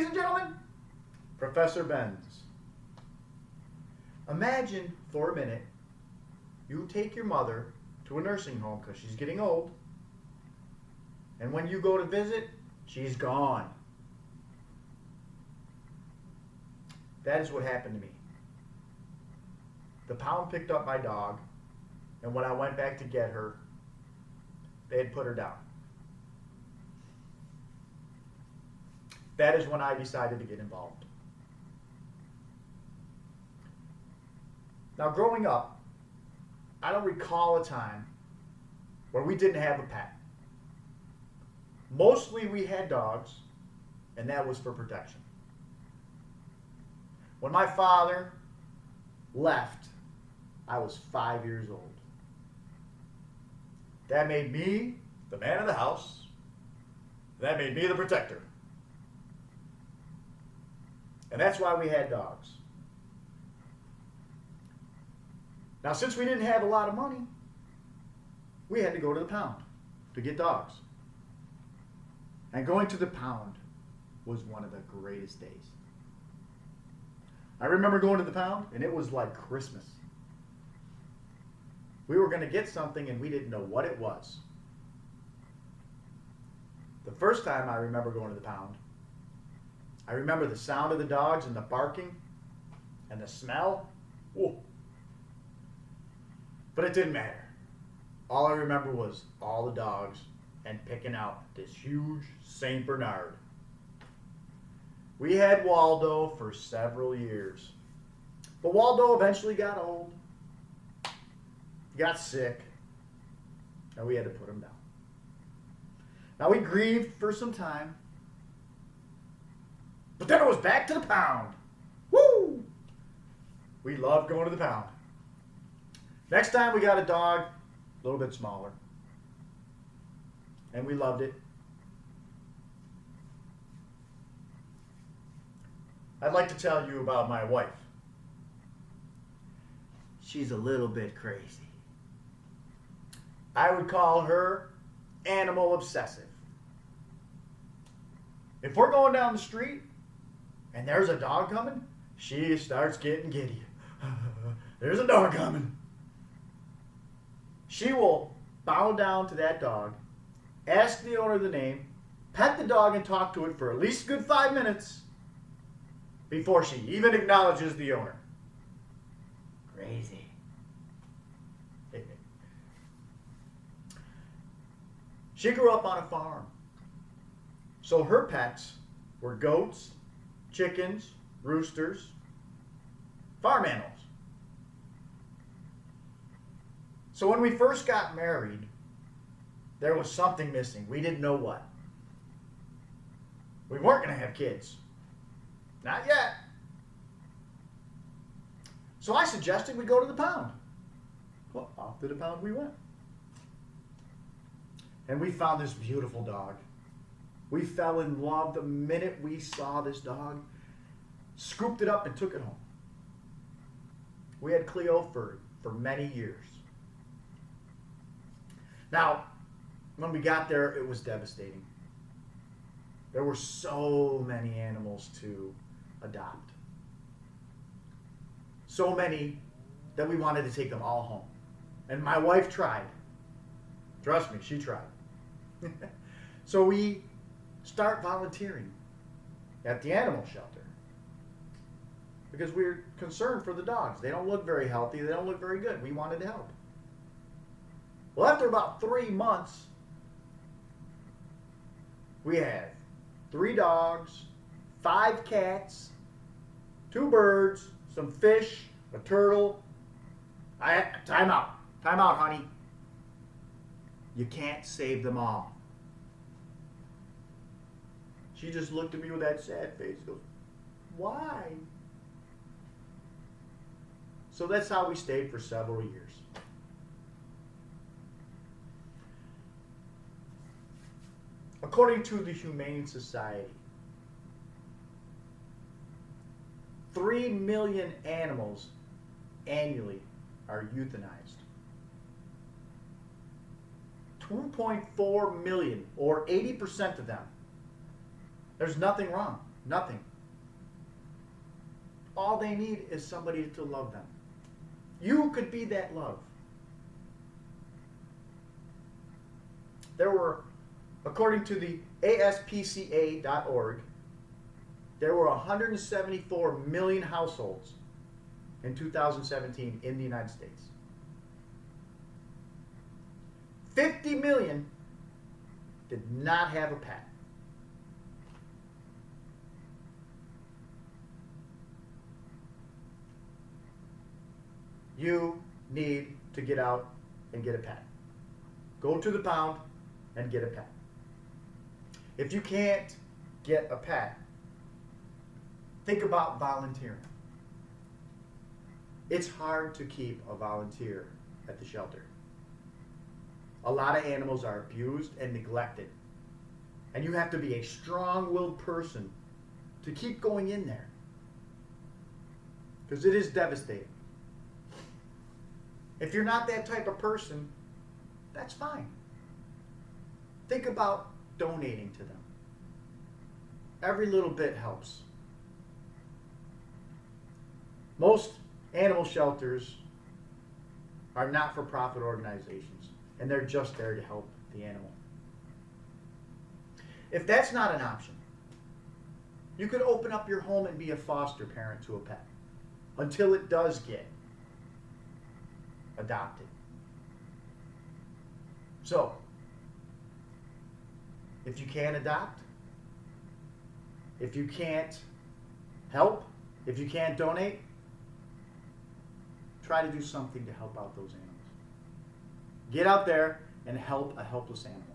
ladies and gentlemen, Professor Benz. Imagine for a minute you take your mother to a nursing home because she's getting old, and when you go to visit, she's gone. That is what happened to me. The pound picked up my dog, and when I went back to get her, they had put her down. That is when I decided to get involved. Now, growing up, I don't recall a time where we didn't have a pet. Mostly we had dogs, and that was for protection. When my father left, I was 5 years old. That made me the man of the house. That made me the protector. And that's why we had dogs. Now, since we didn't have a lot of money, we had to go to the pound to get dogs. And going to the pound was one of the greatest days. I remember going to the pound, and it was like Christmas. We were going to get something, and we didn't know what it was. The first time I remember going to the pound, I remember the sound of the dogs and the barking and the smell. Whoa. But it didn't matter. All I remember was all the dogs and picking out this huge St. Bernard. We had Waldo for several years. But Waldo eventually got old, got sick, and we had to put him down. Now, we grieved for some time, but then it was back to the pound. Woo! We loved going to the pound. Next time we got a dog, a little bit smaller, and we loved it. I'd like to tell you about my wife. She's a little bit crazy. I would call her animal obsessive. If we're going down the street and there's a dog coming, she starts getting giddy. There's a dog coming. She will bow down to that dog, ask the owner the name, pet the dog, and talk to it for at least a good 5 minutes before she even acknowledges the owner. Crazy. She grew up on a farm. So her pets were goats, chickens, roosters, farm animals. So when we first got married, there was something missing. We didn't know what. We weren't going to have kids. Not yet. So I suggested we go to the pound. Well, off to the pound we went. And we found this beautiful dog. We fell in love the minute we saw this dog, scooped it up and took it home. We had Cleo for many years. Now, when we got there, it was devastating. There were so many animals to adopt. So many that we wanted to take them all home. And my wife tried. Trust me, she tried. So we start volunteering at the animal shelter because we're concerned for the dogs. They don't look very healthy. They don't look very good. We wanted to help. Well, after about 3 months, we had 3 dogs, 5 cats, 2 birds, some fish, a turtle. Time out, honey. You can't save them all. She just looked at me with that sad face and goes, why? So that's how we stayed for several years. According to the Humane Society, 3 million animals annually are euthanized. 2.4 million, or 80% of them, there's nothing wrong. Nothing. All they need is somebody to love them. You could be that love. There were, according to the ASPCA.org, there were 174 million households in 2017 in the United States. 50 million did not have a pet. You need to get out and get a pet. Go to the pound and get a pet. If you can't get a pet, think about volunteering. It's hard to keep a volunteer at the shelter. A lot of animals are abused and neglected. And you have to be a strong-willed person to keep going in there. Because it is devastating. If you're not that type of person, that's fine. Think about donating to them. Every little bit helps. Most animal shelters are not-for-profit organizations, and they're just there to help the animal. If that's not an option, you could open up your home and be a foster parent to a pet until it does get adopted. So, if you can't adopt, if you can't help, if you can't donate, try to do something to help out those animals. Get out there and help a helpless animal.